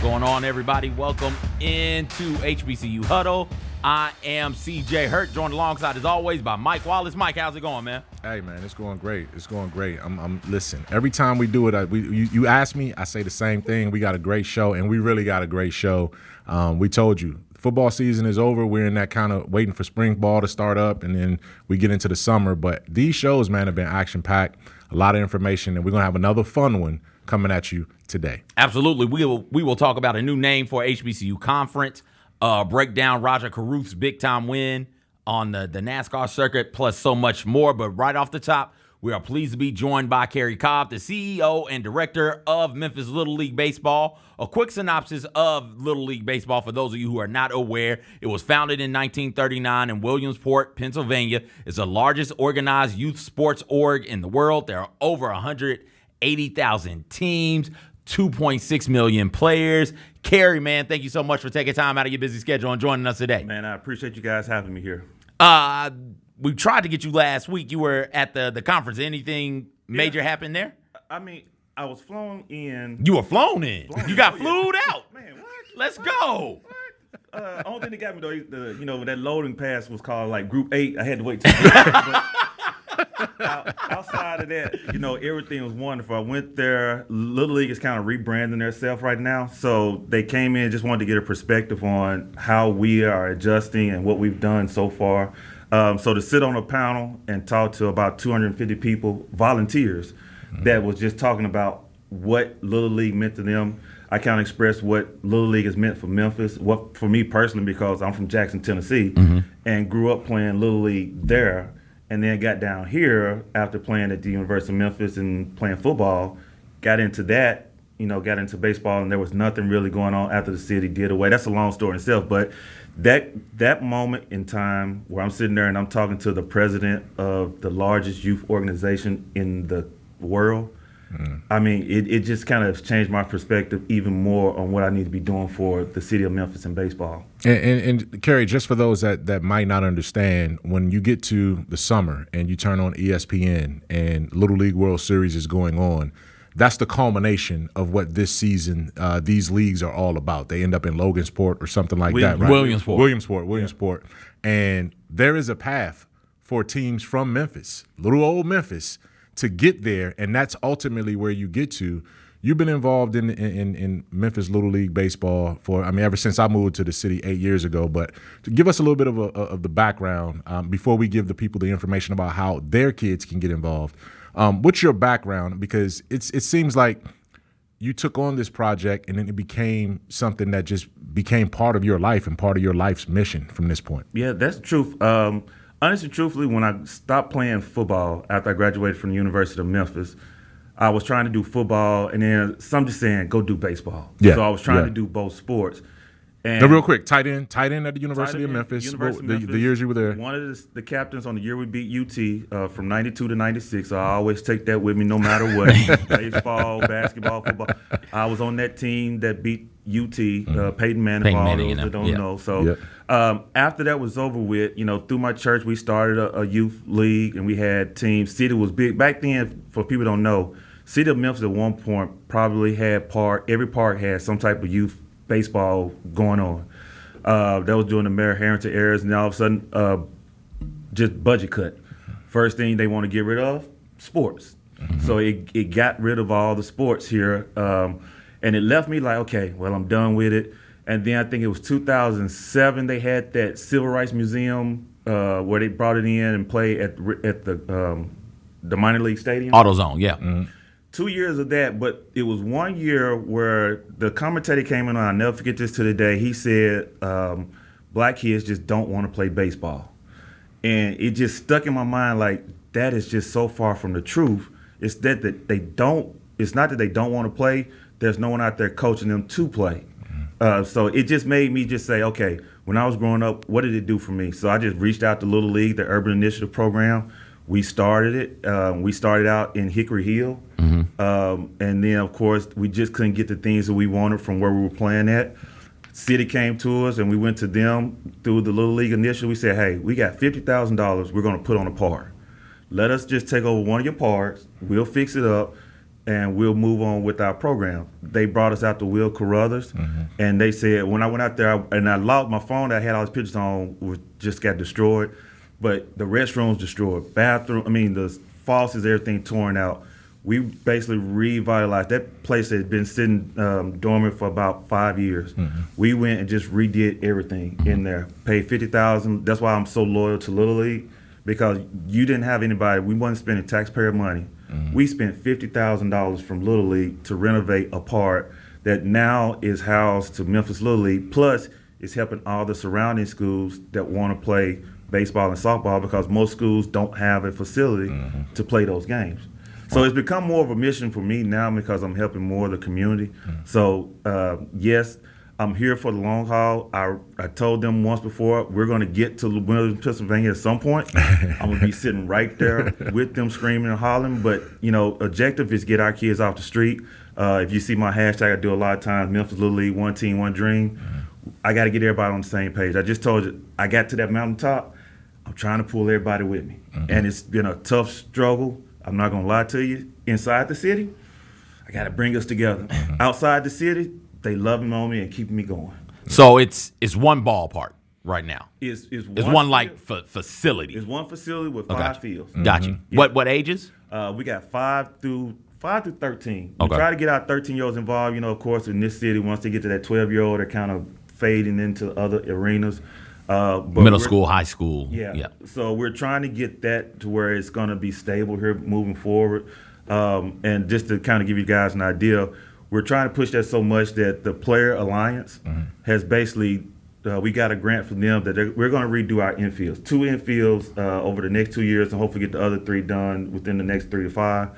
going on, everybody? Welcome into HBCU Huddle. I am CJ Hurt, joined alongside, as always, by Mike Wallace. Mike, how's it going, man? Hey, man, it's going great. It's going great. Listen, every time we do it, you ask me, I say the same thing. We got a great show, and we really got a great show. We told you, football season is over. We're in that kind of waiting for spring ball to start up, and then we get into the summer. But these shows, man, have been action-packed, a lot of information, and we're going to have another fun one coming at you today. Absolutely. We will talk about a new name for HBCU Conference, break down Roger Caruth's big-time win on the NASCAR circuit, plus so much more. But right off the top, we are pleased to be joined by Kerry Cobb, the CEO and director of Memphis Little League Baseball. A quick synopsis of Little League Baseball for those of you who are not aware. It was founded in 1939 in Williamsport, Pennsylvania. It's the largest organized youth sports org in the world. There are over 180,000 teams, 2.6 million players. Kerry, man, thank you so much for taking time out of your busy schedule and joining us today. Man, I appreciate you guys having me here. We tried to get you last week. You were at the conference. Anything major happened there? I mean, I was flown in. You were flown in. You got flued out. Man, what? Let's go. Only thing that got me though, when that loading pass was called like Group 8, I had to wait till but outside of that, everything was wonderful. I went there. Little League is kind of rebranding themselves right now, so they came in just wanted to get a perspective on how we are adjusting and what we've done so far. So to sit on a panel and talk to about 250 people, volunteers, that was just talking about what Little League meant to them. I kind of expressed what Little League has meant for Memphis, what for me personally, because I'm from Jackson, Tennessee, and grew up playing Little League there, and then got down here after playing at the University of Memphis and playing football, got into that, got into baseball, and there was nothing really going on after the city did away. That's a long story in itself, but that moment in time where I'm sitting there and I'm talking to the president of the largest youth organization in the world, I mean, it just kind of changed my perspective even more on what I need to be doing for the city of Memphis in baseball. And Kerry, just for those that might not understand, when you get to the summer and you turn on ESPN and Little League World Series is going on, that's the culmination of what this season, these leagues are all about. They end up in Logansport or something like that, right? Williamsport. And there is a path for teams from Memphis, little old Memphis, to get there, and that's ultimately where you get to. You've been involved in Memphis Little League Baseball ever since I moved to the city 8 years ago. But to give us a little bit of the background before we give the people the information about how their kids can get involved. What's your background? Because it seems like you took on this project and then it became something that just became part of your life and part of your life's mission from this point. Yeah, that's the truth. Honestly, truthfully, when I stopped playing football after I graduated from the University of Memphis, I was trying to do football, and then some just saying, go do baseball. Yeah, so I was trying to do both sports. And now, real quick, tight end at the University of Memphis. The years you were there. One of the captains on the year we beat UT from 92 to 96. So I always take that with me no matter what. Baseball, basketball, football. I was on that team that beat UT, Peyton Manning, for all those that don't know. So after that was over with, through my church, we started a youth league, and we had teams. City was big. Back then, for people who don't know, City of Memphis at one point probably had every park had some type of youth baseball going on. That was during the Mayor Harrington eras, and all of a sudden, just budget cut. First thing they want to get rid of, sports. So it got rid of all the sports here, and it left me like, okay, well, I'm done with it. And then I think it was 2007, they had that Civil Rights Museum where they brought it in and played at the minor league stadium. AutoZone, yeah. 2 years of that, but it was 1 year where the commentator came in, and I'll never forget this to the day. He said, black kids just don't want to play baseball. And it just stuck in my mind like, that is just so far from the truth. It's that it's not that they don't want to play, there's no one out there coaching them to play. So it just made me just say, okay, when I was growing up, what did it do for me? So I just reached out to Little League, the Urban Initiative Program. We started it. We started out in Hickory Hill. And then, of course, we just couldn't get the things that we wanted from where we were playing at. City came to us, and we went to them through the Little League Initiative. We said, hey, we got $50,000 we're going to put on a park. Let us just take over one of your parks. We'll fix it up. and we'll move on with our program. They brought us out to Will Carruthers, and they said, when I went out there, and I logged my phone that I had all these pictures on, just got destroyed. But the restrooms destroyed, the faucets, everything torn out. We basically revitalized that place that had been sitting dormant for about 5 years. We went and just redid everything in there. Paid $50,000. That's why I'm so loyal to Little League, because you didn't have anybody. We wasn't spending taxpayer money. We spent $50,000 from Little League to renovate a part that now is housed to Memphis Little League. Plus, it's helping all the surrounding schools that want to play baseball and softball, because most schools don't have a facility to play those games. So it's become more of a mission for me now, because I'm helping more of the community. So, yes, I'm here for the long haul. I told them once before, we're going to get to Wilmington, Pennsylvania at some point. I'm going to be sitting right there with them screaming and hollering. But, objective is get our kids off the street. If you see my hashtag, I do a lot of times, Memphis Little League, one team, one dream. I got to get everybody on the same page. I just told you, I got to that mountaintop. I'm trying to pull everybody with me. And it's been a tough struggle. I'm not going to lie to you. Inside the city, I got to bring us together. Outside the city, they loving on me and keeping me going. So it's one ballpark right now. It's one like facility. It's one facility with 5 fields. Got you. Yeah. What ages? We got 5 through 13. Okay. We try to get our 13-year-olds involved. Of course, in this city, once they get to that 12-year-old, they're kind of fading into other arenas. But middle school, high school. Yeah. So we're trying to get that to where it's going to be stable here moving forward. And just to kind of give you guys an idea, we're trying to push that so much that the Player Alliance has basically, we got a grant from them that we're going to redo our infields. 2 infields over the next 2 years, and hopefully get the other 3 done within the next 3 to 5.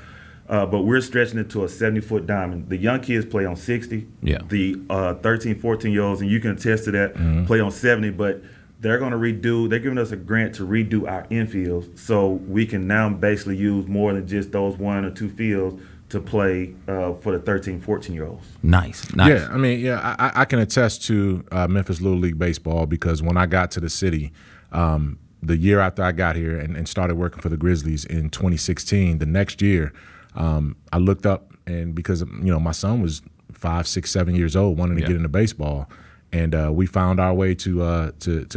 But we're stretching it to a 70-foot diamond. The young kids play on 60. Yeah. The 13, 14-year-olds, and you can attest to that, play on 70. But they're going to they're giving us a grant to redo our infields, so we can now basically use more than just those 1 or 2 fields to play for the 13, 14-year-olds. Nice. Yeah, I can attest to Memphis Little League Baseball, because when I got to the city, the year after I got here and started working for the Grizzlies in 2016, the next year, I looked up, and because my son was 5, 6, 7 years old, wanting to get into baseball, and we found our way to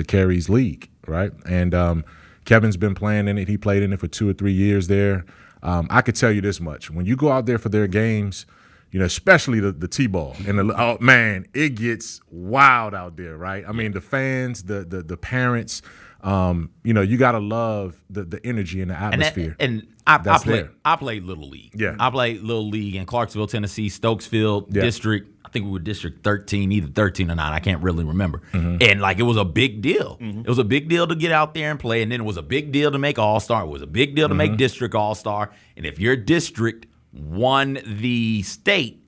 Kerry's league, right? And Kevin's been playing in it. He played in it for 2 or 3 years there. I could tell you this much: when you go out there for their games, especially the T-ball, and man, it gets wild out there, right? I mean, the fans, the parents, you gotta love the energy and the atmosphere. I played Little League. Yeah. I played Little League in Clarksville, Tennessee, Stokesfield District. I think we were District 13, either 13 or 9. I can't really remember. And it was a big deal. It was a big deal to get out there and play, and then it was a big deal to make All-Star. It was a big deal to make District All-Star. And if your district won the state,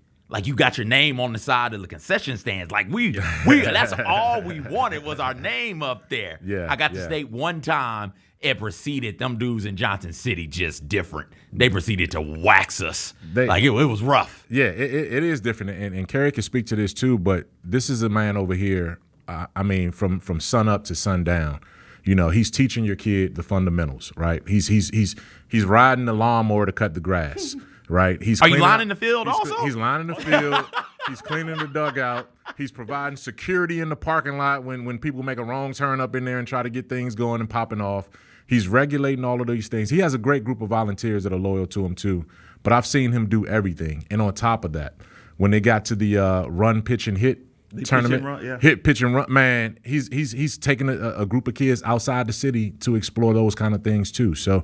you got your name on the side of the concession stands. We that's all we wanted was our name up there. Yeah, I got to state one time, it proceeded, them dudes in Johnson City just different. They proceeded to wax us. It was rough. Yeah, it is different. And Kerry can speak to this too, but this is a man over here, from sun up to sundown. He's teaching your kid the fundamentals, right? He's riding the lawnmower to cut the grass. Right? Are you lining the field also? He's lining the field. He's cleaning the dugout. He's providing security in the parking lot when people make a wrong turn up in there and try to get things going and popping off. He's regulating all of these things. He has a great group of volunteers that are loyal to him too. But I've seen him do everything. And on top of that, when they got to the run, pitch, and hit tournament, hit, pitch, and run, man, he's taking a group of kids outside the city to explore those kind of things too. So,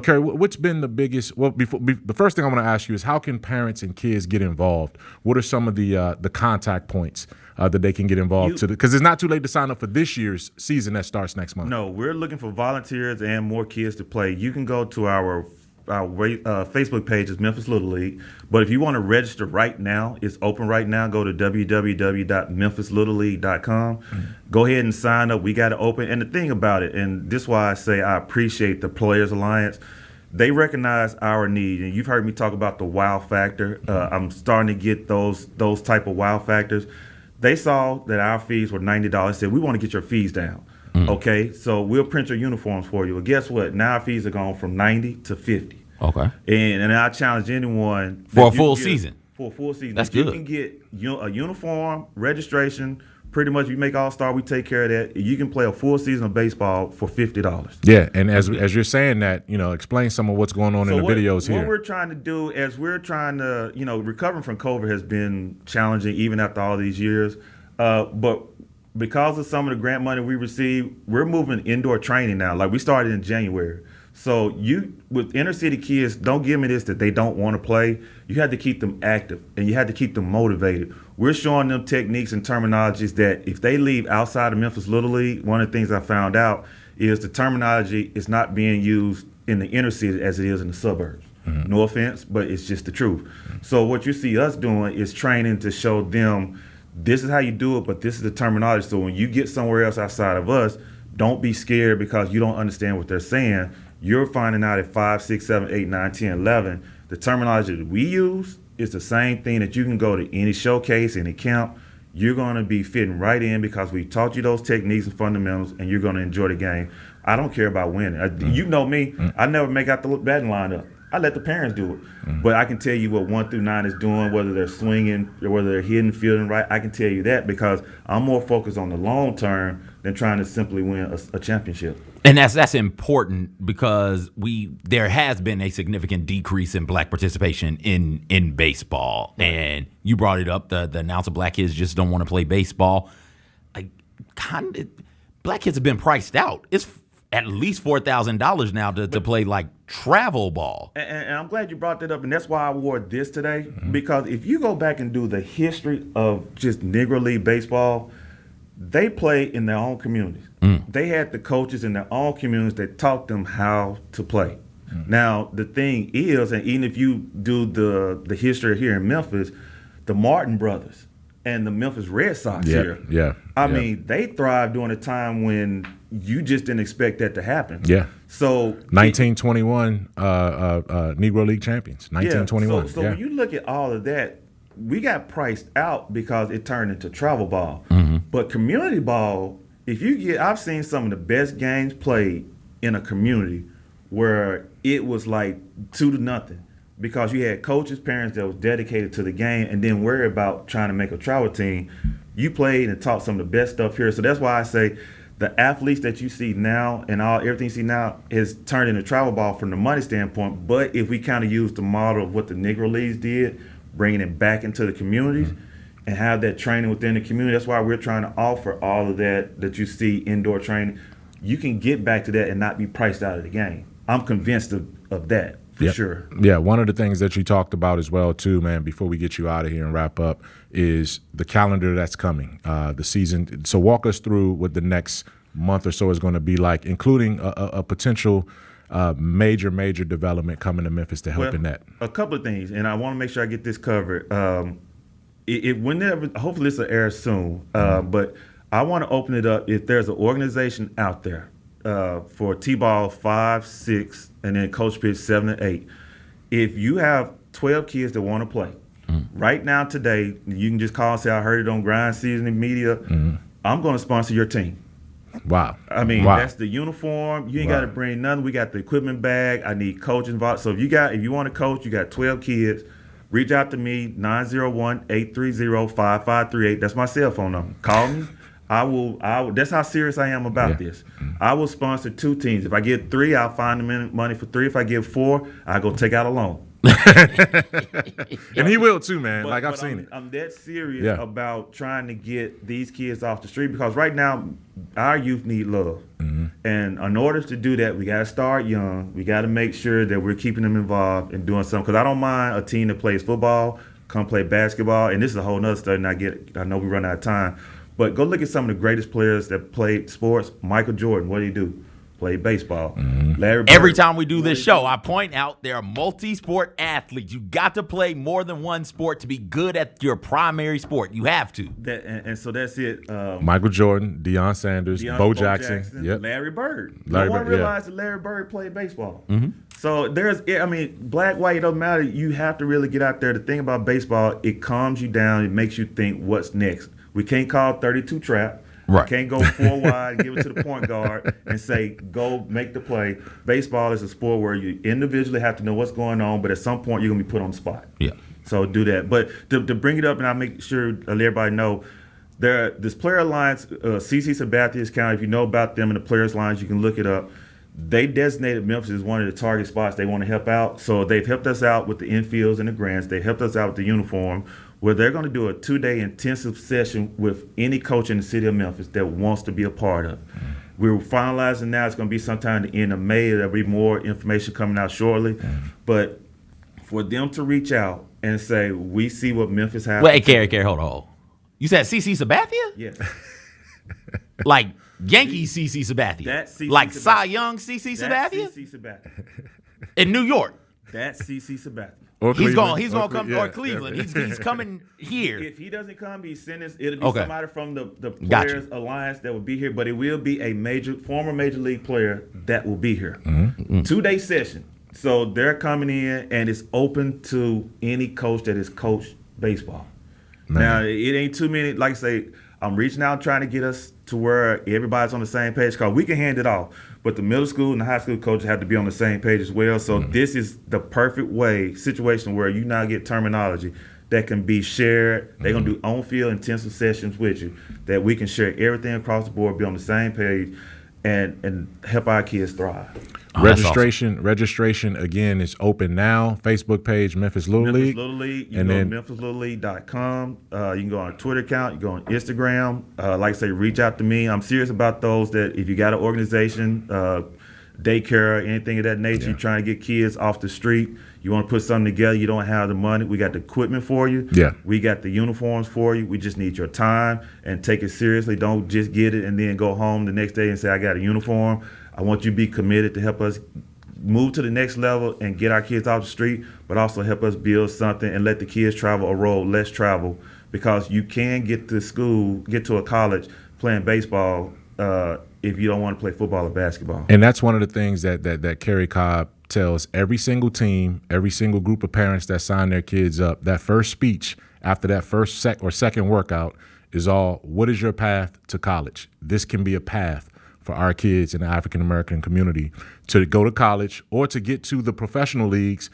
Kerry, what's been the biggest? Well, the first thing I want to ask you is, how can parents and kids get involved? What are some of the contact points that they can get involved because it's not too late to sign up for this year's season that starts next month. No, we're looking for volunteers and more kids to play. You can go to our Facebook page is Memphis Little League. But if you want to register right now, it's open right now. Go to www.memphislittleleague.com. Go ahead and sign up. We got it open. And the thing about it, and this is why I say I appreciate the Players Alliance, they recognize our need. And you've heard me talk about the wow factor. I'm starting to get those type of wow factors. They saw that our fees were $90. Said, we want to get your fees down. Okay, so we'll print your uniforms for you. Well, guess what? Now our fees are gone from $90 to $50. Okay. And I challenge anyone For a that you full can get- season. For a full season, That's if you good. can get a uniform, registration. Pretty much, if you make All-Star, we take care of that. You can play a full season of baseball for $50. Yeah, and as you're saying that, explain some of what's going on in the videos What here. we're trying to do as we're trying to, recovering from COVID has been challenging even after all these years. But because of some of the grant money we received, we're moving indoor training now. Like we started in January. So with inner city kids, don't give me this that they don't want to play. You have to keep them active and you have to keep them motivated. We're showing them techniques and terminologies that if they leave outside of Memphis Little League, one of the things I found out is the terminology is not being used in the inner city as it is in the suburbs. Mm-hmm. No offense, but it's just the truth. So what you see us doing is training to show them this is how you do it, but this is the terminology. So when you get somewhere else outside of us, don't be scared because you don't understand what they're saying. You're finding out at 5, 6, 7, 8, 9, 10, 11, the terminology that we use is the same thing that you can go to any showcase, any camp. You're going to be fitting right in because we taught you those techniques and fundamentals, and you're going to enjoy the game. I don't care about winning. You know me. I never make out the batting lineup. I let the parents do it. But I can tell you what 1 through 9 is doing, whether they're swinging or whether they're hitting, fielding right. I can tell you that because I'm more focused on the long term than trying to simply win a championship. And that's important because there has been a significant decrease in black participation in baseball. Right. And you brought it up, the announcer black kids just don't want to play baseball. Black kids have been priced out. It's at least $4,000 now to play like travel ball. And I'm glad you brought that up, and that's why I wore this today, because if you go back and do the history of just Negro League baseball, they play in their own communities. They had the coaches in their own communities that taught them how to play. Now, the thing is, and even if you do the history here in Memphis, the Martin brothers and the Memphis Red Sox I mean, they thrived during a time when you just didn't expect that to happen. Yeah. So 1921 Negro League champions. 1921. So when you look at all of that, we got priced out because it turned into travel ball. But community ball, I've seen some of the best games played in a community where it was like 2-0 because you had coaches, parents that was dedicated to the game and didn't worry about trying to make a travel team. You played and taught some of the best stuff here. So that's why I say the athletes that you see now and everything you see now is turned into travel ball from the money standpoint. But if we kind of use the model of what the Negro Leagues did, bringing it back into the communities and have that training within the community, that's why we're trying to offer all of that you see indoor training. You can get back to that and not be priced out of the game. I'm convinced of that. For sure. Yeah, one of the things that you talked about as well, too, man, before we get you out of here and wrap up, is the calendar that's coming, the season. So walk us through what the next month or so is going to be like, including a potential major development coming to Memphis to help in that. A couple of things, and I want to make sure I get this covered. Whenever, hopefully this will air soon, but I want to open it up if there's an organization out there for T-ball 5, 6, and then coach pitch 7 and 8. If you have 12 kids that want to play, right now today, you can just call and say, I heard it on Grind Season Media. I'm going to sponsor your team. Wow. I mean, that's the uniform. You ain't got to bring nothing. We got the equipment bag. I need coaches involved. So if you want to coach, you got 12 kids, reach out to me, 901-830-5538. That's my cell phone number. Call me. I will. That's how serious I am about this. I will sponsor 2 teams. If I get 3, I'll find the money for 3. If I get 4, I'll go take out a loan. And he will too, man. I've seen it. I'm that serious about trying to get these kids off the street because right now our youth need love. And in order to do that, we got to start young. We got to make sure that we're keeping them involved and doing something. Because I don't mind a team that plays football, come play basketball. And this is a whole nother study. And I know we run out of time. But go look at some of the greatest players that played sports. Michael Jordan, what did he do? Played baseball. Larry Bird. Every time we do this show, I point out there are multi-sport athletes. You got to play more than one sport to be good at your primary sport. You have to. And so that's it. Michael Jordan, Deion Sanders, Bo Jackson. Larry Bird. No one realized that Larry Bird played baseball. So black, white, it doesn't matter. You have to really get out there. The thing about baseball, it calms you down. It makes you think what's next. We can't call 32 trap. Right. You can't go 4 wide, give it to the point guard, and say, go make the play. Baseball is a sport where you individually have to know what's going on, but at some point you're going to be put on the spot. Yeah. So do that. But to bring it up, and I'll make sure I let everybody know, this player alliance, CC Sabathia's account, if you know about them and the players alliance, you can look it up. They designated Memphis as one of the target spots they want to help out. So they've helped us out with the infields and the grants. They've helped us out with the uniform, where they're going to do a 2-day intensive session with any coach in the city of Memphis that wants to be a part of. We're finalizing now. It's going to be sometime at the end of May. There'll be more information coming out shortly. But for them to reach out and say, we see what Memphis has. Wait, Kerry, hold on. You said CC Sabathia? Yes. Like Yankees CC Sabathia? That CC like Sabathia. Cy Young CC That's Sabathia? CC Sabathia. In New York. That's CC Sabathia. Or He's Cleveland. going to come, yeah, or Cleveland. yeah. He's coming here. If he doesn't come, he's sending. It'll be Okay. somebody from the Gotcha. Players Alliance that will be here, but it will be a former major league player that will be here. 2-day session. So they're coming in, and it's open to any coach that has coached baseball. Man. Now, it ain't too many. Like I say, I'm reaching out trying to get us to where everybody's on the same page, because we can hand it off. But the middle school and the high school coaches have to be on the same page as well. So this is the perfect situation where you now get terminology that can be shared. They're going to do on-field intensive sessions with you that we can share everything across the board, be on the same page, and help our kids thrive. Oh, that's Registration again is open now. Facebook page Memphis Little League. Memphis Little League. You And can then- go to memphislittleleague.com. You can go on our Twitter account. You go on Instagram. Like I say, reach out to me. I'm serious about those that if you got an organization, daycare, anything of that nature, you're trying to get kids off the street, you want to put something together, you don't have the money, we got the equipment for you. Yeah. We got the uniforms for you. We just need your time and take it seriously. Don't just get it and then go home the next day and say, I got a uniform. I want you to be committed to help us move to the next level and get our kids off the street, but also help us build something and let the kids travel a road less traveled, because you can get to a college playing baseball if you don't want to play football or basketball. And that's one of the things that Kerry Cobb tells every single team, every single group of parents that sign their kids up. That first speech after that first second workout is all, what is your path to college? This can be a path for our kids in the African-American community to go to college or to get to the professional leagues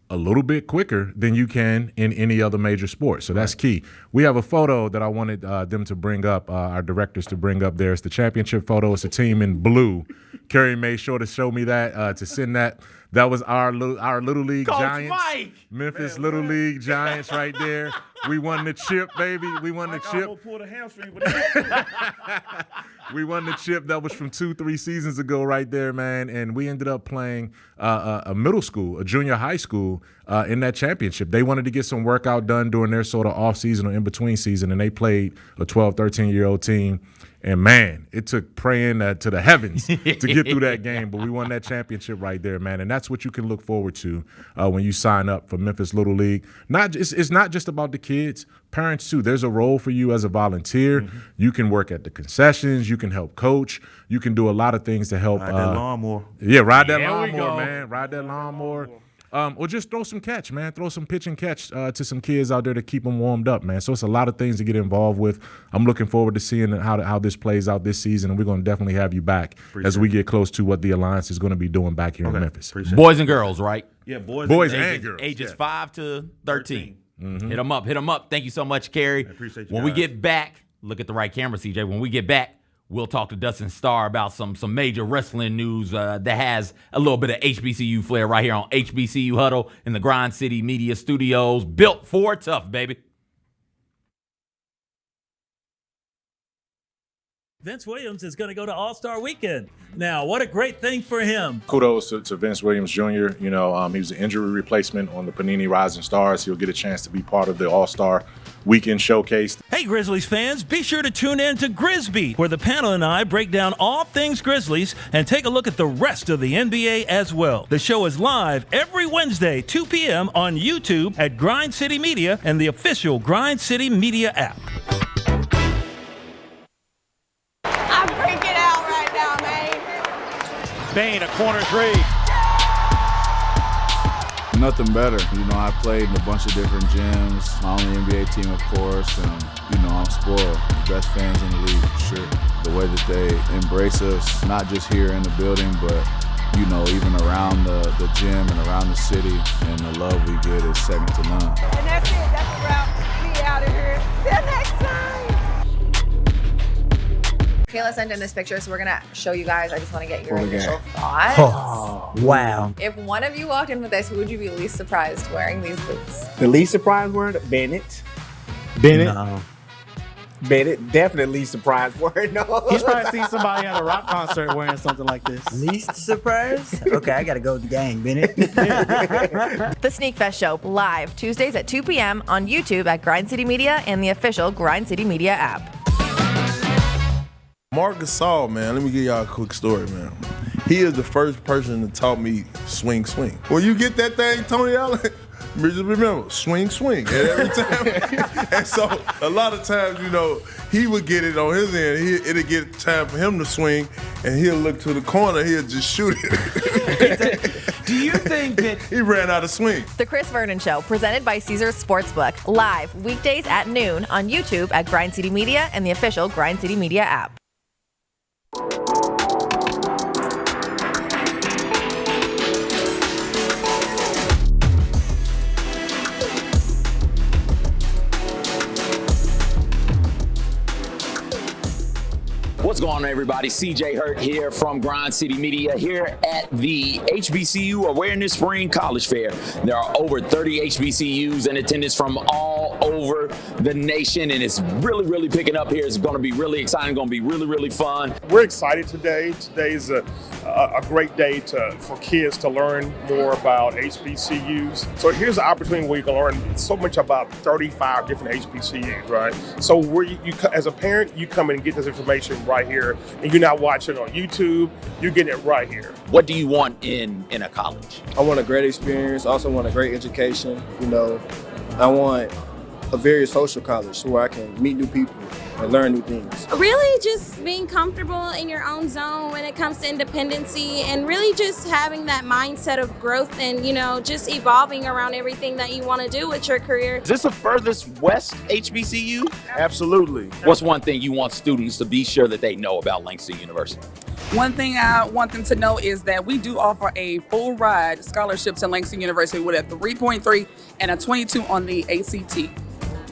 a little bit quicker than you can in any other major sport. So that's key. We have a photo that I wanted them to bring up, our directors to bring up there. It's the championship photo. It's a team in blue. Kerry made sure to show me that, to send that. That was our Little League Coach Giants. Mike. Memphis Little League Giants right there. We won the chip, baby. We won the chip. I'm pull the hamstring with that. We won the chip. That was from 2-3 seasons ago right there, man. And we ended up playing a middle school, a junior high school in that championship. They wanted to get some workout done during their sort of off-season or in-between season, and they played a 12, 13-year-old team. And, man, it took praying to the heavens to get through that game. But we won that championship right there, man. And that's what you can look forward to when you sign up for Memphis Little League. It's not just about the kids. Parents, too. There's a role for you as a volunteer. Mm-hmm. You can work at the concessions. You can help coach. You can do a lot of things to help. Ride that lawnmower. Yeah, ride that There we lawnmower, go. man. Ride that lawnmower. Or just throw some catch, man. Throw some pitch and catch to some kids out there to keep them warmed up, man. So it's a lot of things to get involved with. I'm looking forward to seeing how this plays out this season, and we're going to definitely have you back as we get close to what the Alliance is going to be doing back here in Memphis. Boys and girls, right? Yeah, boys and girls. Ages Yeah. 5 to 13. Hit them up. Thank you so much, Kerry. I appreciate you When we guys. get back, look at the right camera, CJ. When we get back, we'll talk to Dustin Starr about some major wrestling news that has a little bit of HBCU flair right here on HBCU Huddle in the Grind City Media Studios. Built for tough, baby. Vince Williams is going to go to All-Star Weekend. Now, what a great thing for him. Kudos to Vince Williams Jr. You know, he was an injury replacement on the Panini Rising Stars. He'll get a chance to be part of the All-Star Weekend Showcase. Hey, Grizzlies fans, be sure to tune in to Grizbeat, where the panel and I break down all things Grizzlies and take a look at the rest of the NBA as well. The show is live every Wednesday, 2 p.m. on YouTube at Grind City Media and the official Grind City Media app. I'm freaking out right now, man. Bain, a corner three. Nothing better. You know, I've played in a bunch of different gyms. My only NBA team, of course, and, you know, I'm spoiled. best fans in the league, for sure. The way that they embrace us, not just here in the building, but you know, even around the gym and around the city, and the love we get is second to none. And that's it. That's a wrap. We out of here. Till next time. Kayla sent in this picture, so we're gonna show you guys. I just want to get your initial thoughts. Oh, wow. If one of you walked in with this, who would you be least surprised wearing these boots? The least surprised word? Bennett. Bennett? No. Bennett, definitely least surprised word. No. He's probably seen somebody at a rock concert wearing something like this. Least surprise? Okay, I gotta go with the gang, Bennett. The Sneak Fest Show, live Tuesdays at 2 p.m. on YouTube at Grind City Media and the official Grind City Media app. Marc Gasol, man, let me give y'all a quick story, man. He is the first person to taught me swing. When you get that thing, Tony Allen, just remember, swing, and every time. And so a lot of times, you know, he would get it on his end. It'd get time for him to swing, and he'll look to the corner, he'll just shoot it. Do you think that he ran out of swing? The Chris Vernon Show, presented by Caesars Sportsbook, live weekdays at noon on YouTube at Grind City Media and the official Grind City Media app. What's going on, everybody? CJ Hurt here from Grind City Media here at the HBCU Awareness Spring College Fair. There are over 30 HBCUs in attendance from all over the nation, and it's really picking up here. It's going to be really exciting, going to be really fun. We're excited today. Today is a great day for kids to learn more about HBCUs. So here's an opportunity where you can learn so much about 35 different HBCUs, right? So where you as a parent, you come in and get this information right here, and you're not watching on YouTube, you're getting it right here. What do you want in a college? I want a great experience, also want a great education. You know, I want a very social college where I can meet new people and learn new things. Really just being comfortable in your own zone when it comes to independency, and really just having that mindset of growth and, you know, just evolving around everything that you want to do with your career. Is this the furthest west HBCU? Absolutely. What's one thing you want students to be sure that they know about Langston University? One thing I want them to know is that we do offer a full ride scholarships at Langston University with a 3.3 and a 22 on the ACT.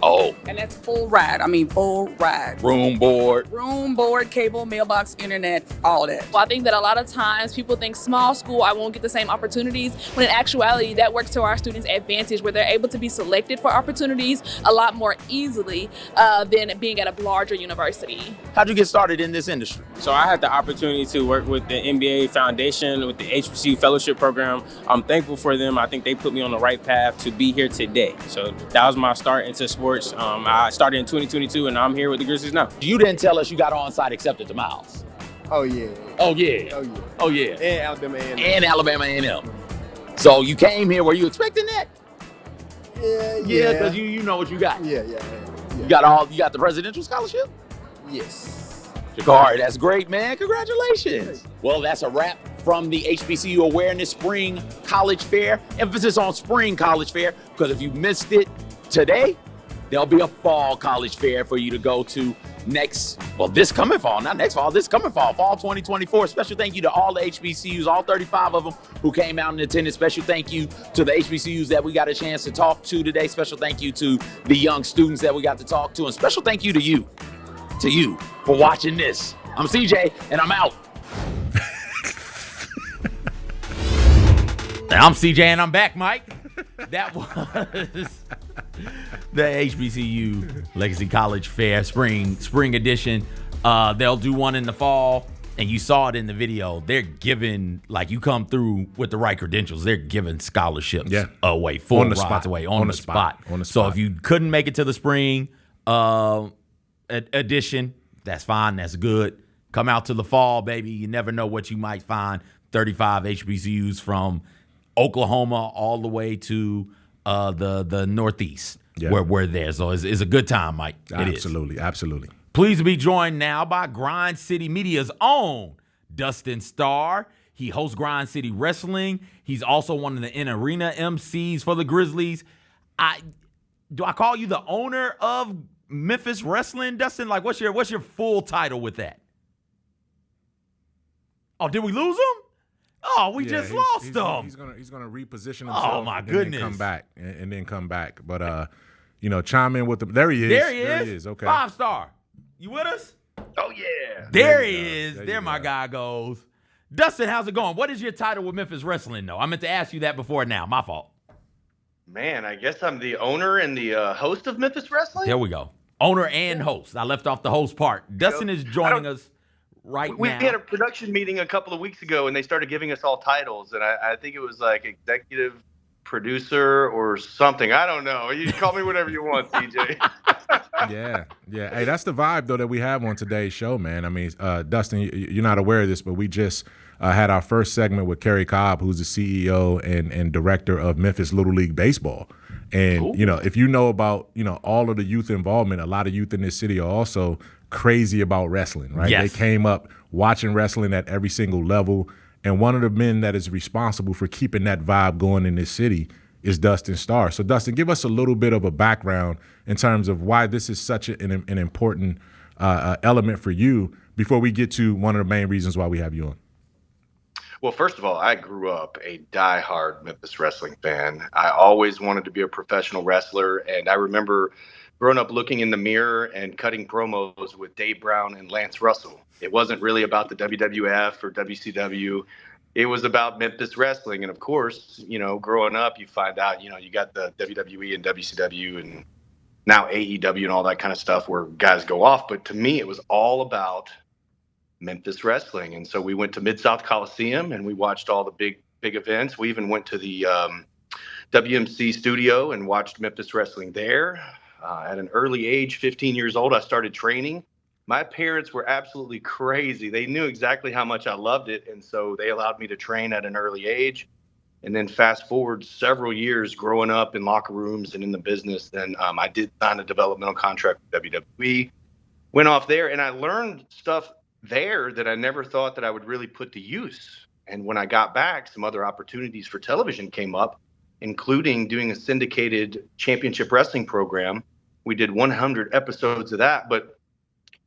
Oh. And that's full ride. I mean, full ride. Room, board, cable, mailbox, internet, all that. Well, I think that a lot of times people think small school, I won't get the same opportunities, when in actuality, that works to our students' advantage, where they're able to be selected for opportunities a lot more easily than being at a larger university. How'd you get started in this industry? So I had the opportunity to work with the NBA Foundation, with the HBCU Fellowship Program. I'm thankful for them. I think they put me on the right path to be here today. So that was my start into sports. I started in 2022, and I'm here with the Grizzlies now. You didn't tell us you got on-site accepted to Miles. Oh, yeah. Oh, yeah. Oh, yeah. Oh, yeah. And Alabama A&M. And Alabama A&M. So you came here, were you expecting that? Yeah, because you know what you got. Yeah. You got the presidential scholarship? Yes. Jakari, that's great, man. Congratulations. Well, that's a wrap from the HBCU Awareness Spring College Fair. Emphasis on Spring College Fair, because if you missed it today, there'll be a fall college fair for you to go to this coming fall, not next fall, this coming fall, fall 2024. Special thank you to all the HBCUs, all 35 of them who came out and attended. Special thank you to the HBCUs that we got a chance to talk to today. Special thank you to the young students that we got to talk to. And special thank you to you for watching this. I'm CJ, and I'm out. I'm CJ, and I'm back, Mike. That was the HBCU Legacy College Fair Spring Edition. They'll do one in the fall, and you saw it in the video. They're giving, like, you come through with the right credentials, they're giving scholarships away, full rides away on the spot. So if you couldn't make it to the spring edition, that's fine, that's good. Come out to the fall, baby. You never know what you might find. 35 HBCUs from Oklahoma all the way to the Northeast, where we're there. So it's a good time, Mike. Absolutely. Pleased to be joined now by Grind City Media's own Dustin Starr. He hosts Grind City Wrestling. He's also one of the in-arena MCs for the Grizzlies. Do I call you the owner of Memphis Wrestling, Dustin? Like, what's your full title with that? Oh, did we lose him? Oh, we just lost him. He's gonna reposition himself. Oh my goodness! And then come back. But chime in with the. There he is. There he is. Okay. 5-star. You with us? Oh yeah. There he is. There my guy goes. Dustin, how's it going? What is your title with Memphis Wrestling, though? I meant to ask you that before now. My fault. Man, I guess I'm the owner and the host of Memphis Wrestling. There we go. Owner and host. I left off the host part. Dustin is joining us right we now. We had a production meeting a couple of weeks ago, and they started giving us all titles, and I think it was like executive producer or something. I don't know. You call me whatever you want, DJ. Yeah. Hey, that's the vibe, though, that we have on today's show, man. I mean, Dustin, you're not aware of this, but we just had our first segment with Kerry Cobb, who's the CEO and director of Memphis Little League Baseball. And, if you know about, all of the youth involvement, a lot of youth in this city are also crazy about wrestling, right? Yes. They came up watching wrestling at every single level. And one of the men that is responsible for keeping that vibe going in this city is Dustin Starr. So, Dustin, give us a little bit of a background in terms of why this is such an important element for you before we get to one of the main reasons why we have you on. Well, first of all, I grew up a diehard Memphis wrestling fan. I always wanted to be a professional wrestler, and I remember growing up looking in the mirror and cutting promos with Dave Brown and Lance Russell. It wasn't really about the WWF or WCW. It was about Memphis wrestling. And of course, growing up, you find out, you got the WWE and WCW and now AEW and all that kind of stuff where guys go off. But to me, it was all about Memphis wrestling. And so we went to Mid-South Coliseum and we watched all the big events. We even went to the WMC studio and watched Memphis wrestling there. At an early age, 15 years old, I started training. My parents were absolutely crazy. They knew exactly how much I loved it, and so they allowed me to train at an early age. And then fast forward several years growing up in locker rooms and in the business, then I did sign a developmental contract with WWE, went off there, and I learned stuff there that I never thought that I would really put to use. And when I got back, some other opportunities for television came up, including doing a syndicated championship wrestling program. We did 100 episodes of that, but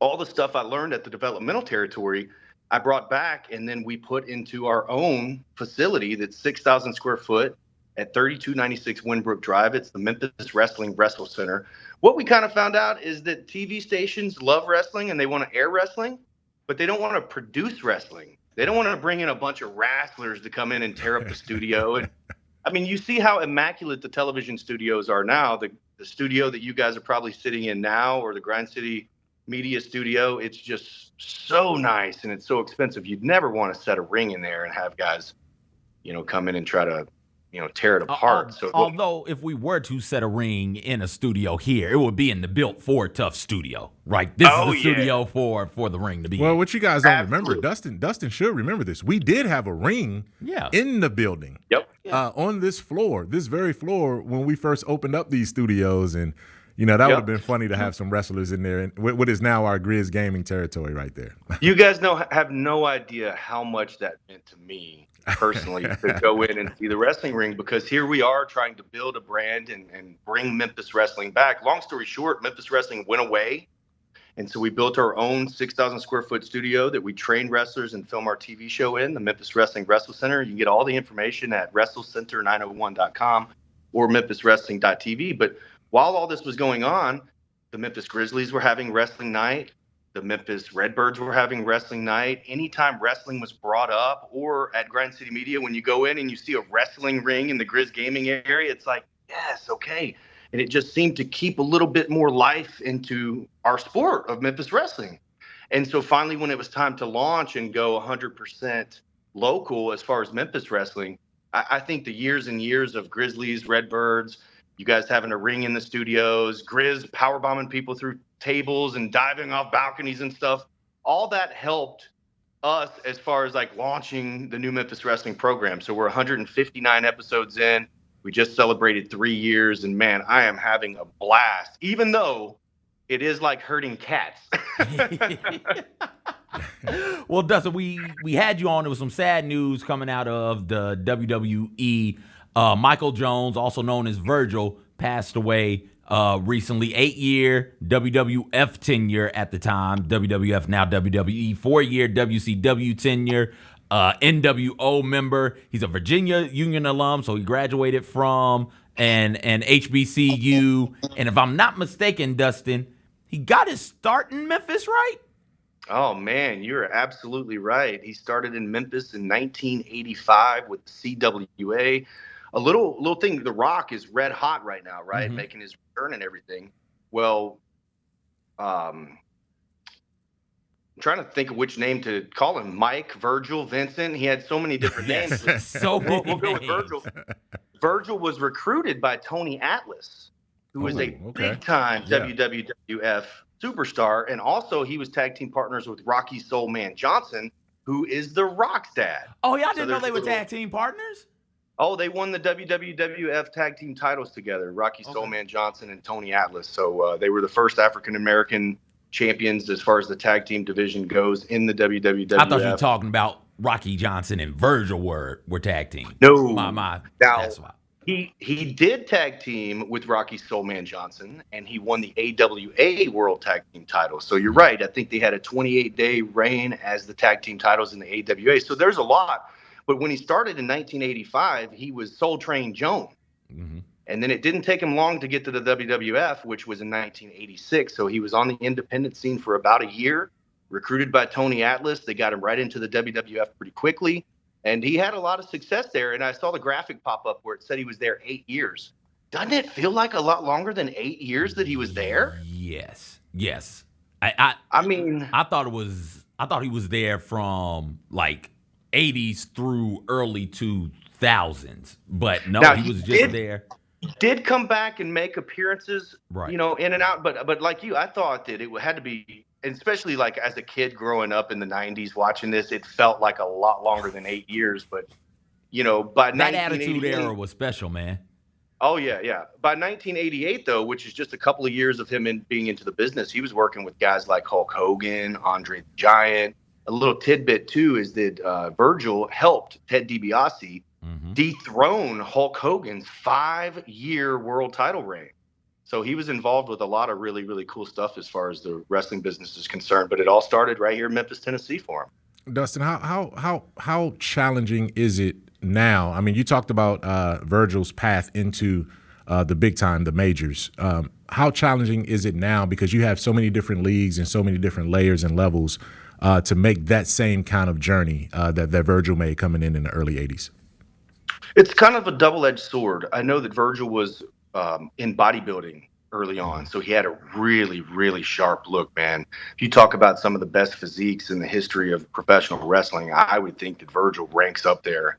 all the stuff I learned at the developmental territory, I brought back, and then we put into our own facility that's 6,000 square foot at 3296 Winbrook Drive. It's the Memphis Wrestling Wrestle Center. What we kind of found out is that TV stations love wrestling and they want to air wrestling, but they don't want to produce wrestling. They don't want to bring in a bunch of wrestlers to come in and tear up the studio. And I mean, you see how immaculate the television studios are now. The studio that you guys are probably sitting in now, or the Grind City Media Studio, it's just so nice and it's so expensive. You'd never want to set a ring in there and have guys, come in and try to, tear it apart. Although if we were to set a ring in a studio here, it would be in the Built Ford Tough studio, right? This is the studio for the ring to be. Well, what you guys don't remember, Dustin should remember this. We did have a ring in the building. Yep. On this floor, this very floor, when we first opened up these studios, and that would have been funny to have some wrestlers in there, and what is now our Grizz Gaming territory right there. You guys have no idea how much that meant to me personally to go in and see the wrestling ring, because here we are trying to build a brand and bring Memphis wrestling back. Long story short, Memphis wrestling went away. And so we built our own 6,000 square foot studio that we train wrestlers and film our TV show in, the Memphis Wrestling Wrestle Center. You can get all the information at WrestleCenter901.com or memphiswrestling.tv. But while all this was going on, the Memphis Grizzlies were having wrestling night. The Memphis Redbirds were having wrestling night. Anytime wrestling was brought up, or at Grind City Media, when you go in and you see a wrestling ring in the Grizz Gaming area, it's like, yes, okay. And it just seemed to keep a little bit more life into our sport of Memphis wrestling. And so finally, when it was time to launch and go 100% local as far as Memphis wrestling, I think the years and years of Grizzlies, Redbirds, you guys having a ring in the studios, Grizz powerbombing people through tables and diving off balconies and stuff, all that helped us as far as like launching the new Memphis wrestling program. So we're 159 episodes in. We just celebrated 3 years, and man, I am having a blast, even though it is like herding cats. Well, Dustin, we had you on. There was some sad news coming out of the WWE. Michael Jones, also known as Virgil, passed away recently, 8-year WWF tenure at the time, WWF now WWE, 4-year WCW tenure, NWO member. He's a Virginia Union alum, so he graduated from an HBCU. And if I'm not mistaken, Dustin, he got his start in Memphis, right? Oh man, you're absolutely right. He started in Memphis in 1985 with the CWA. A little thing, The Rock is red hot right now, right? Mm-hmm. Making his return and everything. Well, I'm trying to think of which name to call him. Mike, Virgil, Vincent. He had so many different names. So many we'll go with Virgil. Virgil was recruited by Tony Atlas, who was a big-time WWF superstar, and also he was tag team partners with Rocky Soul Man Johnson, who is the Rock's dad. Oh, yeah, I didn't know they were tag team partners. Oh, they won the WWF tag team titles together, Rocky Soul Man Johnson and Tony Atlas. So they were the first African-American champions as far as the tag team division goes in the WWF. I thought you were talking about Rocky Johnson and Virgil were tag team. No. Now, that's why. He did tag team with Rocky Soul Man Johnson, and he won the AWA World Tag Team title. So you're right. I think they had a 28-day reign as the tag team titles in the AWA. So there's a lot. But when he started in 1985, he was Soul Train Joan. Mm-hmm. And then it didn't take him long to get to the WWF, which was in 1986. So he was on the independent scene for about a year, recruited by Tony Atlas. They got him right into the WWF pretty quickly. And he had a lot of success there. And I saw the graphic pop up where it said he was there 8 years. Doesn't it feel like a lot longer than 8 years that he was there? Yes. I mean, I thought he was there from like 80s through early 2000s. But no, he was just there. He did come back and make appearances, right, in and out. But like you, I thought that it had to be, especially like as a kid growing up in the 90s watching this, it felt like a lot longer than 8 years. But, by that Attitude Era was special, man. Oh, yeah. By 1988, though, which is just a couple of years of him being into the business, he was working with guys like Hulk Hogan, Andre the Giant. A little tidbit, too, is that Virgil helped Ted DiBiase dethrone Hulk Hogan's 5-year world title reign. So he was involved with a lot of really, really cool stuff as far as the wrestling business is concerned. But it all started right here in Memphis, Tennessee for him. Dustin, how challenging is it now? I mean, you talked about Virgil's path into the big time, the majors. How challenging is it now, because you have so many different leagues and so many different layers and levels to make that same kind of journey that Virgil made coming in the early 80s? It's kind of a double-edged sword. I know that Virgil was in bodybuilding early on, so he had a really, really sharp look, man. If you talk about some of the best physiques in the history of professional wrestling, I would think that Virgil ranks up there.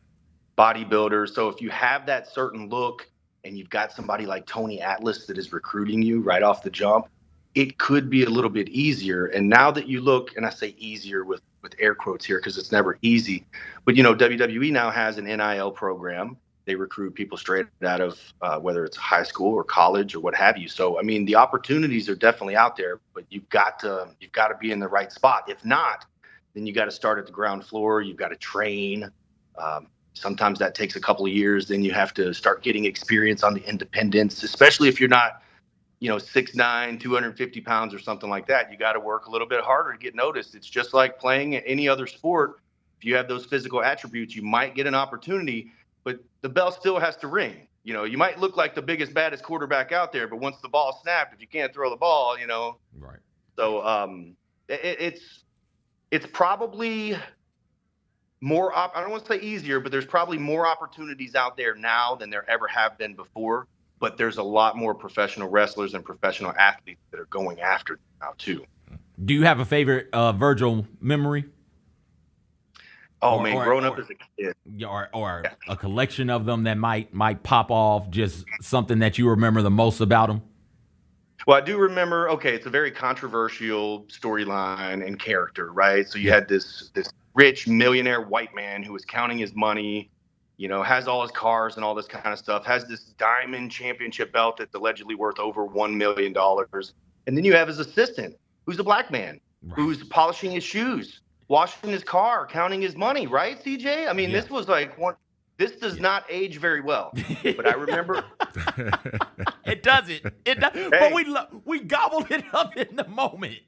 Bodybuilder. So if you have that certain look and you've got somebody like Tony Atlas that is recruiting you right off the jump, it could be a little bit easier. And now that you look, and I say easier with air quotes here because it's never easy, but WWE now has an NIL program. They recruit people straight out of whether it's high school or college or what have you. So I mean, the opportunities are definitely out there, but you've got to be in the right spot. If not, then you got to start at the ground floor. You've got to train. Sometimes that takes a couple of years. Then you have to start getting experience on the independents, especially if you're not 6'9", 250 pounds or something like that. You got to work a little bit harder to get noticed. It's just like playing any other sport. If you have those physical attributes, you might get an opportunity, but the bell still has to ring. You might look like the biggest, baddest quarterback out there, but once the ball snapped, if you can't throw the ball, Right. So it's probably more, I don't want to say easier, but there's probably more opportunities out there now than there ever have been before. But there's a lot more professional wrestlers and professional athletes that are going after them now too. Do you have a favorite Virgil memory? Oh, man, growing up as a kid. Or a collection of them that might pop off, just something that you remember the most about him? Well, I do remember, it's a very controversial storyline and character, right? So you had this rich millionaire white man who was counting his money, has all his cars and all this kind of stuff, has this diamond championship belt that's allegedly worth over $1 million. And then you have his assistant, who's a black man, who's polishing his shoes, washing his car, counting his money, right, CJ? I mean, this was like this does not age very well. But I remember It doesn't. It does. But we gobbled it up in the moment.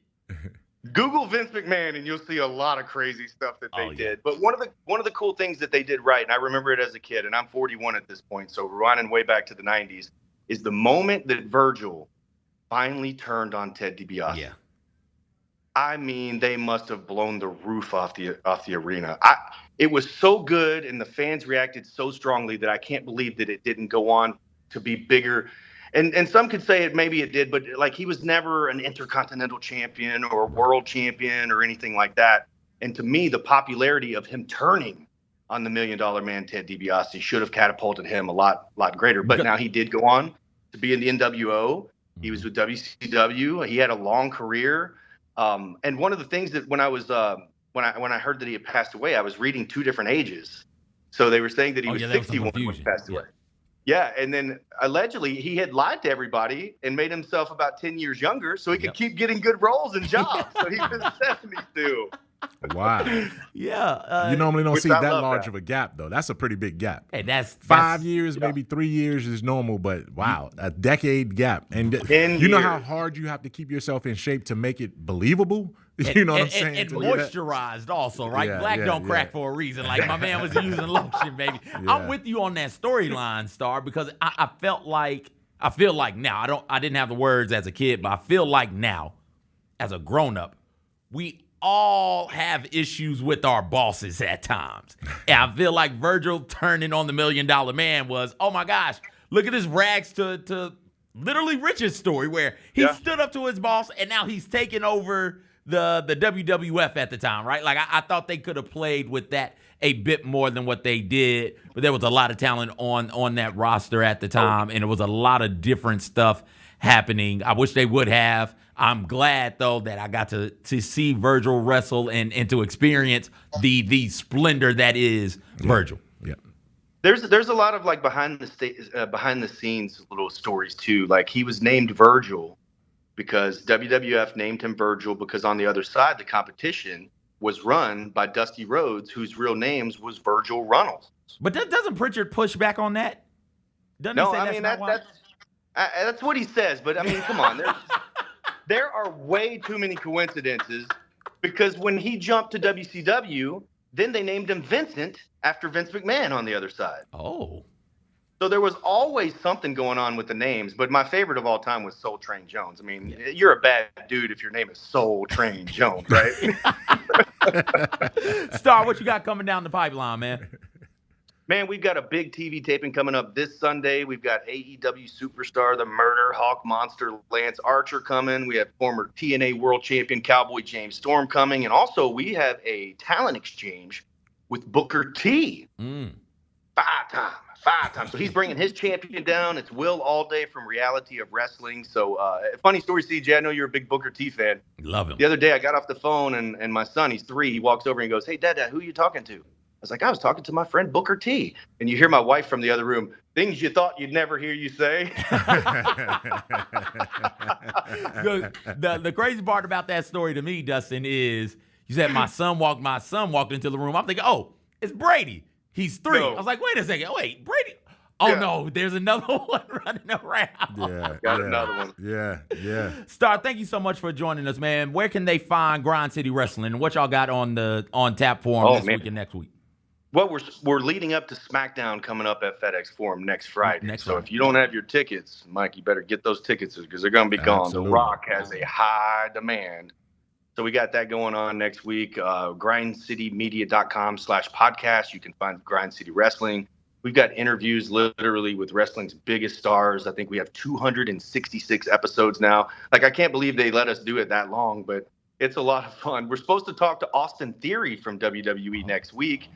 Google Vince McMahon and you'll see a lot of crazy stuff that they did. But one of the cool things that they did right, and I remember it as a kid, and I'm 41 at this point, so rewinding way back to the 90s, is the moment that Virgil finally turned on Ted DiBiase. Yeah. I mean, they must have blown the roof off the arena. It was so good, and the fans reacted so strongly that I can't believe that it didn't go on to be bigger. And some could say maybe it did, but like he was never an intercontinental champion or a world champion or anything like that. And to me, the popularity of him turning on the $1 Million Man, Ted DiBiase, should have catapulted him a lot greater. But now he did go on to be in the NWO. He was with WCW. He had a long career. And one of the things that when I was when I heard that he had passed away, I was reading two different ages. So they were saying that he was 61 when he passed away. Yeah, and then allegedly he had lied to everybody and made himself about 10 years younger so he could keep getting good roles and jobs. So he was 70 still. Wow. Yeah. You normally don't see I that love large that. of a gap, though. That's a pretty big gap. Hey, that's 5 years, maybe 3 years is normal, but wow, a decade gap. And you know how hard you have to keep yourself in shape to make it believable? You know what I'm saying? And moisturized also, right? Yeah, Black don't crack for a reason. Like my man was using lotion, baby. I'm with you on that storyline, Star, because I feel like now, I didn't have the words as a kid, but I feel like now, as a grown-up, we all have issues with our bosses at times. And I feel like Virgil turning on the $1 Million Man was, oh my gosh, look at this rags to literally riches story where he stood up to his boss and now he's taking over the WWF at the time, right? Like I thought they could have played with that a bit more than what they did, but there was a lot of talent on that roster at the time, and it was a lot of different stuff happening. I wish they would have. I'm glad though that I got to see Virgil wrestle and to experience the splendor that is Virgil. Yeah. There's a lot of like behind the scenes little stories too. Like he was named Virgil because WWF named him Virgil because on the other side the competition was run by Dusty Rhodes, whose real names was Virgil Runnels. But doesn't Pritchard push back on that? Doesn't he say that's what he says. But I mean, come on, there are way too many coincidences because when he jumped to WCW, then they named him Vincent after Vince McMahon on the other side. Oh. So there was always something going on with the names, but my favorite of all time was Soul Train Jones. I mean, you're a bad dude if your name is Soul Train Jones, right? Star, what you got coming down the pipeline, man? Man, we've got a big TV taping coming up this Sunday. We've got AEW superstar, the Murder Hawk Monster, Lance Archer coming. We have former TNA World Champion Cowboy James Storm coming. And also we have a talent exchange with Booker T. 5 times. So he's bringing his champion down. It's Will All-Day from Reality of Wrestling. So funny story, CJ. I know you're a big Booker T fan. Love him. The other day I got off the phone and my son, he's 3. He walks over and goes, "Hey, Dad, who are you talking to?" I was like, "I was talking to my friend Booker T." And you hear my wife from the other room, "Things you thought you'd never hear you say." The crazy part about that story to me, Dustin, is you said my son walked into the room. I'm thinking, oh, it's Brady. He's 3. No. I was like, wait a second. Wait, Brady. Oh, no, there's another one running around. Got another one. Yeah. Star, thank you so much for joining us, man. Where can they find Grind City Wrestling and what y'all got on tap for them this week and next week? Well, we're leading up to SmackDown coming up at FedEx Forum next Friday. So if you don't have your tickets, Mike, you better get those tickets because they're going to be gone. Absolutely. The Rock has a high demand. So we got that going on next week. grindcitymedia.com/podcast. You can find Grind City Wrestling. We've got interviews literally with wrestling's biggest stars. I think we have 266 episodes now. Like, I can't believe they let us do it that long, but it's a lot of fun. We're supposed to talk to Austin Theory from WWE next week.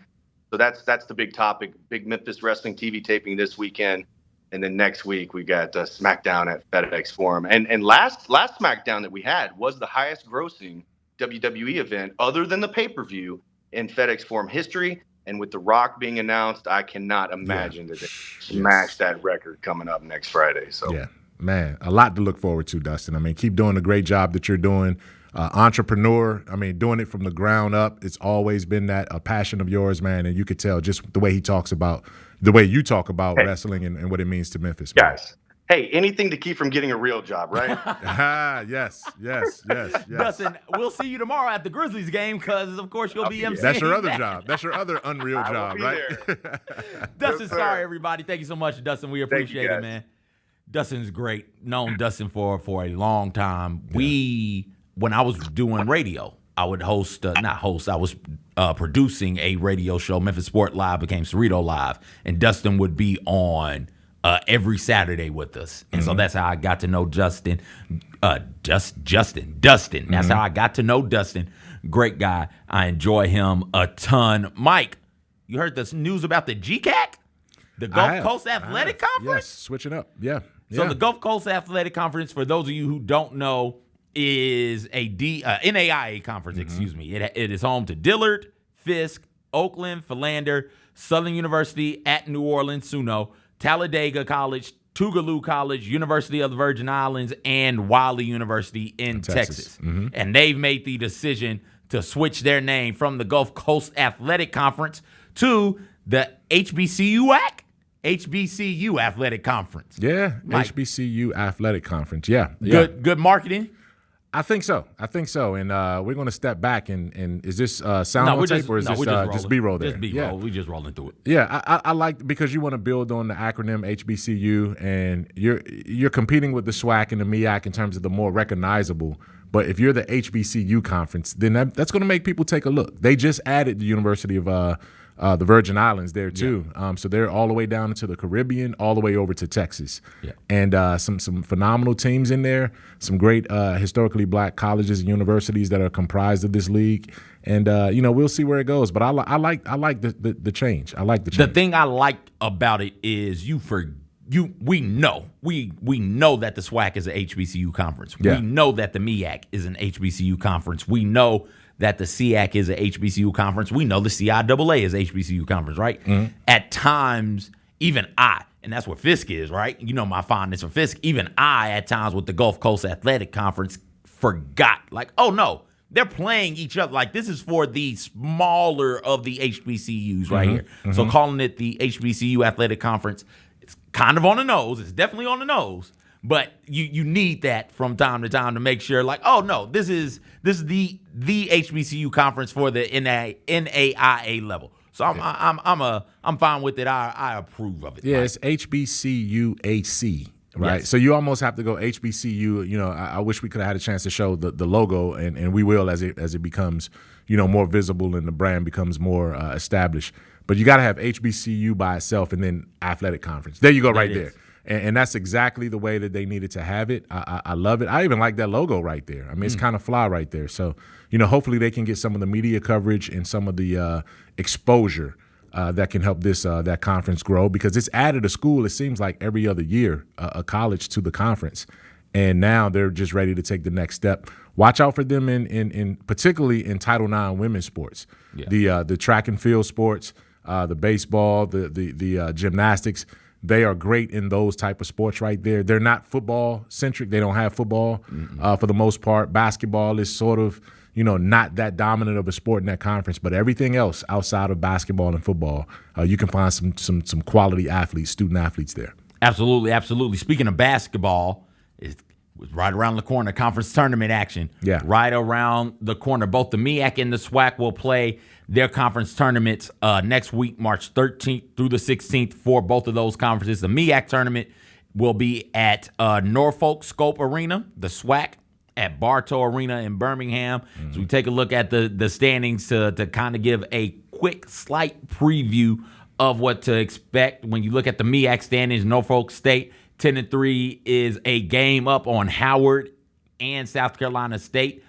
So that's the big topic. Big Memphis wrestling TV taping this weekend. And then next week we got SmackDown at FedEx Forum. And last SmackDown that we had was the highest grossing WWE event other than the pay-per-view in FedEx Forum history. And with The Rock being announced, I cannot imagine that they smash that record coming up next Friday. So yeah, man, a lot to look forward to, Dustin. I mean, keep doing the great job that you're doing. entrepreneur. I mean, doing it from the ground up. It's always been a passion of yours, man. And you could tell just the way you talk about wrestling and what it means to Memphis. Man. Guys, hey, anything to keep from getting a real job, right? Yes. Dustin, we'll see you tomorrow at the Grizzlies game because, of course, you'll be emceeing. That's your other job. That's your other unreal job, right? Dustin Starr, everybody. Thank you so much, Dustin. We appreciate it, man. Dustin's great. Known Dustin for a long time. Yeah. When I was doing radio, I would host, I was producing a radio show. Memphis Sport Live became Cerrito Live, and Dustin would be on every Saturday with us. And so that's how I got to know Dustin. Dustin. That's how I got to know Dustin. Great guy. I enjoy him a ton. Mike, you heard the news about the GCAC? The Gulf Coast Athletic Conference? Yes, switching up. Yeah. So the Gulf Coast Athletic Conference, for those of you who don't know, is a NAIA conference, excuse me. It is home to Dillard, Fisk, Oakland, Philander, Southern University at New Orleans, SUNO, Talladega College, Tougaloo College, University of the Virgin Islands, and Wiley University in Texas. And they've made the decision to switch their name from the Gulf Coast Athletic Conference to the HBCU Athletic Conference. Yeah, Mike. HBCU Athletic Conference. Yeah. Good marketing? I think so. And we're going to step back and is this sound on tape or is this just B-roll there? Just B-roll. We just rolling through it. Yeah, I like because you want to build on the acronym HBCU and you're competing with the SWAC and the MEAC in terms of the more recognizable. But if you're the HBCU conference, then that's going to make people take a look. They just added the University of the Virgin Islands there too. Yeah. So they're all the way down into the Caribbean, all the way over to Texas. Yeah. And some phenomenal teams in there, some great historically black colleges and universities that are comprised of this league. And we'll see where it goes. But I like the change. I like the change. The thing I like about it is we know that the SWAC is an HBCU conference. Yeah. We know that the MEAC is an HBCU conference. We know that the SEAC is an HBCU conference. We know the CIAA is HBCU conference, right? At times, even I, and that's what Fisk is, right? You know my fondness for Fisk. Even I, at times with the Gulf Coast Athletic Conference, forgot, like, oh no, they're playing each other. Like, this is for the smaller of the HBCUs right here. So calling it the HBCU Athletic Conference, it's kind of on the nose. It's definitely on the nose. But you need that from time to time to make sure, like, oh no, this is the HBCU conference for the NAIA level. So I'm fine with it. I approve of it. Yeah, Mike. It's HBCUAC, right? Yes. So you almost have to go HBCU. You know, I wish we could have had a chance to show the logo, and we will as it becomes more visible and the brand becomes more established. But you got to have HBCU by itself and then athletic conference. There you go, right there. And that's exactly the way that they needed to have it. I love it. I even like that logo right there. I mean, it's kind of fly right there. So, hopefully they can get some of the media coverage and some of the exposure that can help that conference grow, because it's added a school, it seems like, every other year, a college to the conference. And now they're just ready to take the next step. Watch out for them in particularly in Title IX women's sports, the track and field sports, the baseball, the gymnastics. They are great in those type of sports right there. They're not football centric. They don't have football for the most part. Basketball is sort of, not that dominant of a sport in that conference. But everything else outside of basketball and football, you can find some quality athletes, student athletes there. Absolutely, absolutely. Speaking of basketball, it's right around the corner. Conference tournament action. Yeah, right around the corner. Both the MEAC and the SWAC will play their conference tournaments next week, March 13th through the 16th for both of those conferences. The MEAC tournament will be at Norfolk Scope Arena, the SWAC at Bartow Arena in Birmingham. So we take a look at the standings to kind of give a quick, slight preview of what to expect. When you look at the MEAC standings, Norfolk State 10-3 is a game up on Howard and South Carolina State.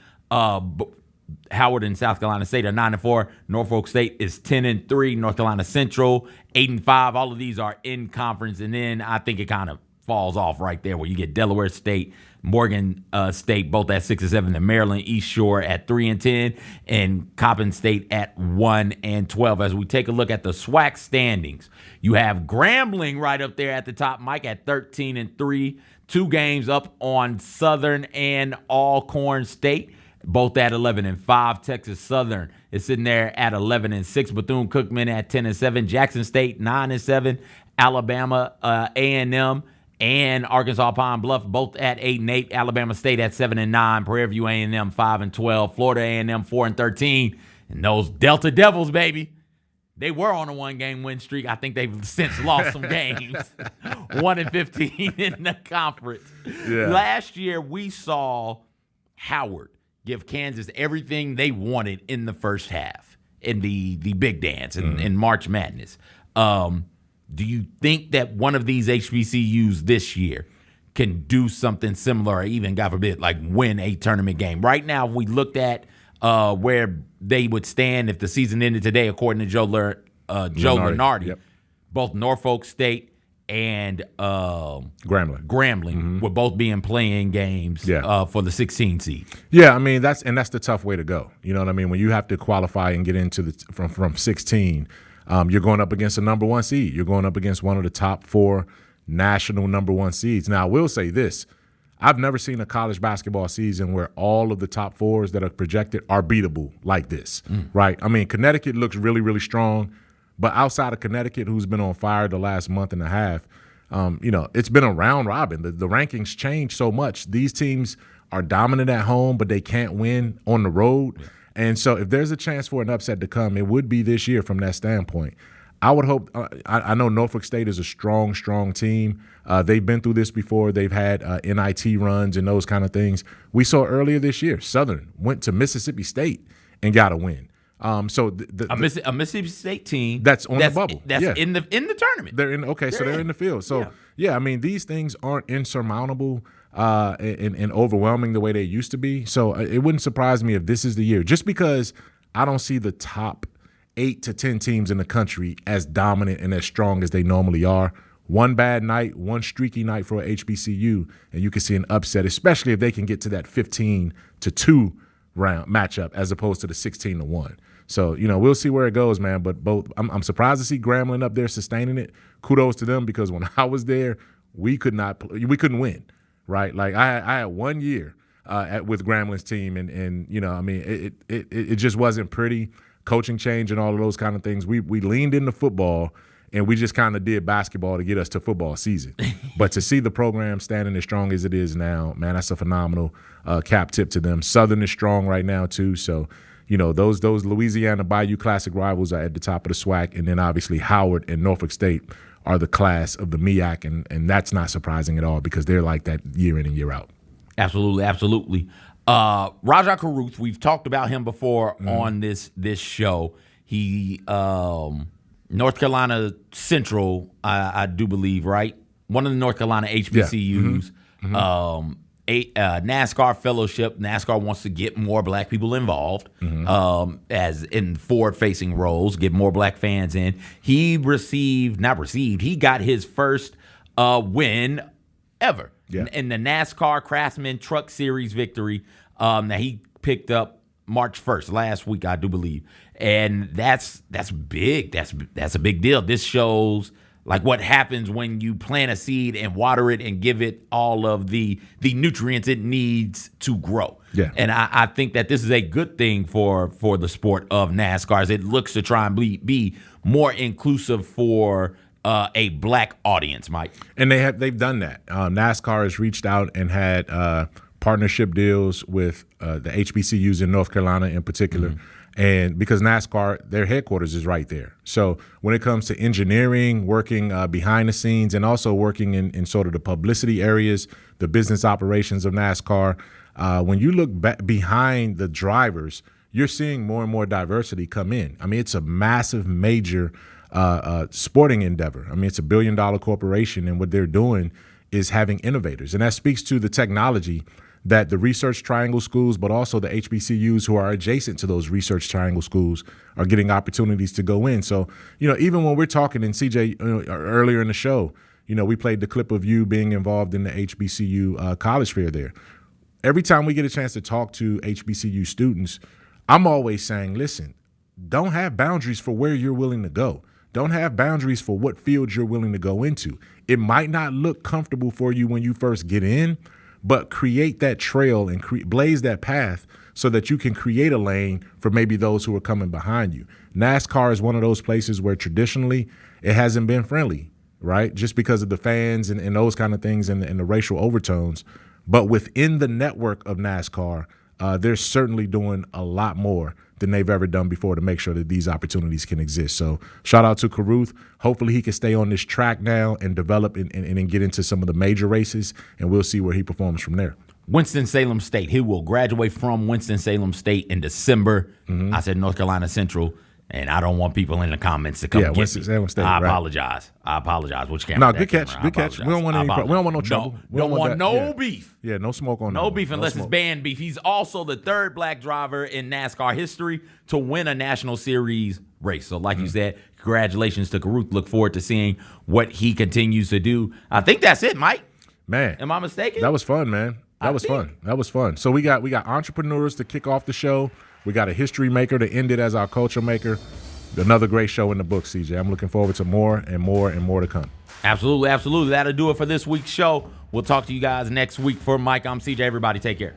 Howard and South Carolina State are 9-4. Norfolk State is 10-3. North Carolina Central 8-5. All of these are in conference, and then I think it kind of falls off right there where you get Delaware State, Morgan State both at 6-7, and Maryland East Shore at 3-10, and Coppin State at 1-12. As we take a look at the SWAC standings, you have Grambling right up there at the top, Mike, at 13-3, 2 games up on Southern and Alcorn State. both at 11-5. Texas Southern is sitting there at 11-6. Bethune-Cookman at 10-7. Jackson State 9-7. Alabama, A&M, and Arkansas Pine Bluff both at 8-8. Alabama State at 7-9. Prairie View A&M 5-12. Florida A&M 4-13. And those Delta Devils, baby, they were on a one-game win streak. I think they've since lost some games. 1-15 in the conference. Yeah. Last year, we saw Howard give Kansas everything they wanted in the first half in the big dance in March Madness. Do you think that one of these HBCUs this year can do something similar or even, God forbid, like win a tournament game? Right now, if we looked at where they would stand if the season ended today, according to Joe Lunardi, both Norfolk State and Grambling would both be in play-in games for the 16 seed. Yeah, I mean that's the tough way to go. You know what I mean? When you have to qualify and get into from 16, you're going up against a number one seed. You're going up against one of the top 4 national number one seeds. Now, I will say this. I've never seen a college basketball season where all of the top 4s that are projected are beatable like this, right? I mean, Connecticut looks really, really strong, but outside of Connecticut, who's been on fire the last month and a half, it's been a round robin. The rankings change so much. These teams are dominant at home, but they can't win on the road. Yeah. And so if there's a chance for an upset to come, it would be this year from that standpoint. I would hope I know Norfolk State is a strong, strong team. They've been through this before. They've had NIT runs and those kind of things. We saw earlier this year, Southern went to Mississippi State and got a win. So a Mississippi State team that's on the bubble. That's in the tournament. They're in. Okay, so they're in the field. So yeah, I mean these things aren't insurmountable and overwhelming the way they used to be. So it wouldn't surprise me if this is the year. Just because I don't see the top 8 to 10 teams in the country as dominant and as strong as they normally are. One bad night, one streaky night for a HBCU, and you can see an upset, especially if they can get to that 15-2 round matchup as opposed to the 16-1. So, we'll see where it goes, man. But I'm surprised to see Grambling up there sustaining it. Kudos to them because when I was there, we couldn't win, right? Like I had 1 year with Grambling's team, and it just wasn't pretty. Coaching change and all of those kind of things. We leaned into football and we just kind of did basketball to get us to football season. But to see the program standing as strong as it is now, man, that's a phenomenal cap tip to them. Southern is strong right now too. So, those Louisiana Bayou Classic rivals are at the top of the SWAC, and then obviously Howard and Norfolk State are the class of the MEAC, and that's not surprising at all because they're like that year in and year out. Absolutely, absolutely. Raja Caruth, we've talked about him before on this show. He North Carolina Central, I do believe, right? One of the North Carolina HBCUs. Yeah. NASCAR fellowship. NASCAR wants to get more black people involved, as in forward-facing roles, get more black fans in. He got his first win ever. Yeah. In the NASCAR Craftsman Truck Series victory that he picked up March 1st, last week, I do believe. And that's big. That's a big deal. This shows like what happens when you plant a seed and water it and give it all of the nutrients it needs to grow. Yeah. And I think that this is a good thing for the sport of NASCAR as it looks to try and be more inclusive for a black audience, Mike. And they've done that. NASCAR has reached out and had partnership deals with the HBCUs in North Carolina in particular. And because NASCAR, their headquarters is right there. So when it comes to engineering, working behind the scenes, and also working in sort of the publicity areas, the business operations of NASCAR, when you look behind the drivers, you're seeing more and more diversity come in. I mean, it's a massive, major sporting endeavor. I mean, it's $1 billion corporation, and what they're doing is having innovators. And that speaks to the technology that the Research Triangle schools, but also the HBCUs who are adjacent to those Research Triangle schools are getting opportunities to go in. So, even when we're talking, and CJ, earlier in the show, we played the clip of you being involved in the HBCU college fair there. Every time we get a chance to talk to HBCU students, I'm always saying, listen, don't have boundaries for where you're willing to go. Don't have boundaries for what fields you're willing to go into. It might not look comfortable for you when you first get in, but create that trail and blaze that path so that you can create a lane for maybe those who are coming behind you. NASCAR is one of those places where traditionally it hasn't been friendly, right? Just because of the fans and those kind of things and the racial overtones. But within the network of NASCAR, they're certainly doing a lot more than they've ever done before to make sure that these opportunities can exist. So shout out to Caruth. Hopefully he can stay on this track now and develop and get into some of the major races, and we'll see where he performs from there. Winston-Salem State. He will graduate from Winston-Salem State in December. I said North Carolina Central, and I don't want people in the comments to come get Winston-Salem State. I right. apologize. Which camera? No, good catch. Good catch. We don't want any. We don't want no trouble. We don't want no beef. Yeah, no smoke on no beef unless it's banned beef. He's also the third black driver in NASCAR history to win a National Series race. So, like you said, congratulations to Caruth. Look forward to seeing what he continues to do. I think that's it, Mike. Man, am I mistaken? That was fun, man. That was fun. So we got entrepreneurs to kick off the show. We got a history maker to end it as our culture maker. Another great show in the book, CJ. I'm looking forward to more and more and more to come. Absolutely. That'll do it for this week's show. We'll talk to you guys next week. For Mike, I'm CJ. Everybody take care.